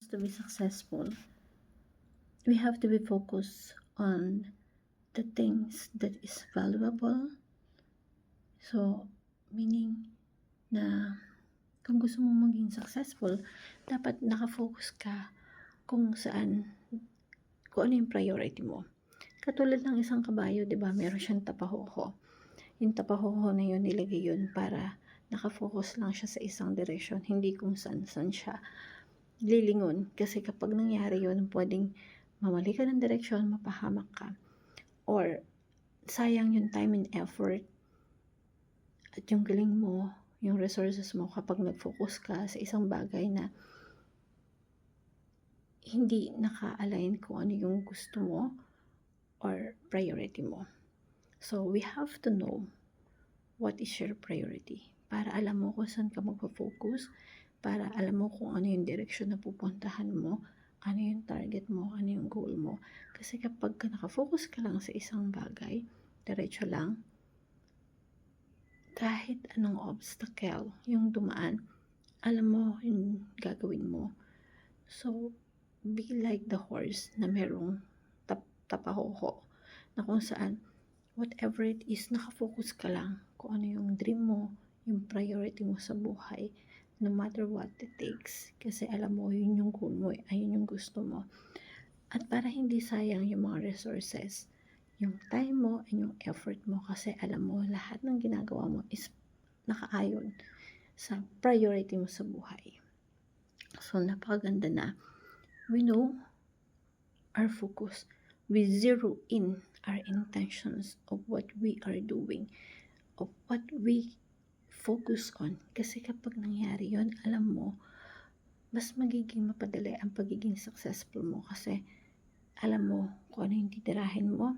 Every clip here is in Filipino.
To be successful, we have to be focused on the things that is valuable. So, meaning na kung gusto mong maging successful, dapat nakafocus ka kung ano yung priority mo. Katulad ng isang kabayo, di ba, meron siyang tapahoho. Yung tapahoho na yun, nilagay yun para nakafocus lang siya sa isang direksyon, hindi kung saan siya lilingon. Kasi kapag nangyari yun, pwedeng mamali ka ng direksyon, mapahamak ka. Or, sayang yung time and effort at yung galing mo, yung resources mo kapag nag-focus ka sa isang bagay na hindi naka-align kung ano yung gusto mo or priority mo. So, we have to know what is your priority para alam mo kung saan ka magpo-focus, para alam mo kung ano yung direction na pupuntahan mo, ano yung target mo, ano yung goal mo. Kasi kapag nakafocus ka lang sa isang bagay, diretso lang, kahit anong obstacle yung dumaan, alam mo yung gagawin mo. So, be like the horse na merong tapahoho na kung saan whatever it is, nakafocus ka lang kung ano yung dream mo, yung priority mo sa buhay, no matter what it takes. Kasi alam mo, yun yung goal mo, ayun yung gusto mo. At para hindi sayang yung mga resources, yung time mo and yung effort mo, kasi alam mo, lahat ng ginagawa mo is nakaayon sa priority mo sa buhay. So, napakaganda na we know our focus. We zero in our intentions of what we are doing, of what we focus on. Kasi kapag nangyari yon, alam mo, mas magiging mapadali ang pagiging successful mo kasi alam mo kung ano yung titirahin mo,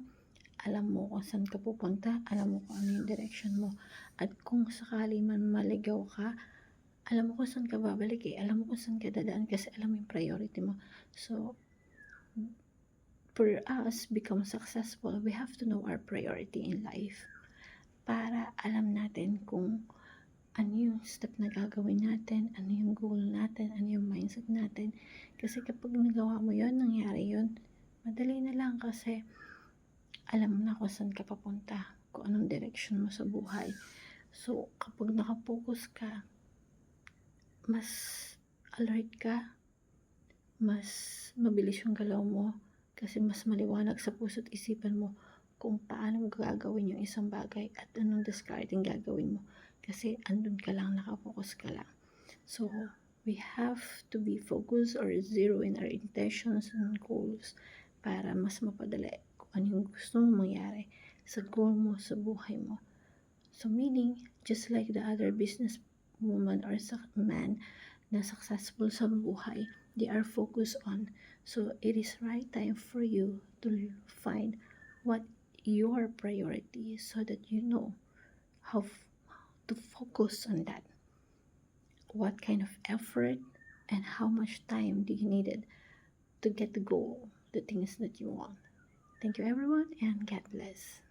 alam mo kung saan ka pupunta, alam mo kung ano yung direction mo. At kung sakali man maligaw ka, alam mo kung saan ka babalik alam mo kung saan ka dadaan kasi alam mo yung priority mo. So, for us become successful, we have to know our priority in life para alam natin kung ano yung step na gagawin natin, ano yung goal natin, ano yung mindset natin. Kasi kapag nagawa mo yun, nangyari yun, madali na lang kasi alam mo na kung saan ka papunta, kung anong direction mo sa buhay. So, kapag nakafocus ka, mas alert ka, mas mabilis yung galaw mo, kasi mas maliwanag sa puso't isipan mo kung paano mo gagawin yung isang bagay at anong discarding gagawin mo. Kasi andun ka lang, nakapokus ka lang. So, we have to be focused or zero in our intentions and goals para mas mapadali kung ano yung gusto mo mangyari sa goal mo, sa buhay mo. So, meaning, just like the other business woman or man na successful sa buhay, they are focused on. So, it is right time for you to find what your priority is so that you know how to focus on that. What kind of effort and how much time do you needed to get the goal, the things that you want. Thank you everyone and God bless.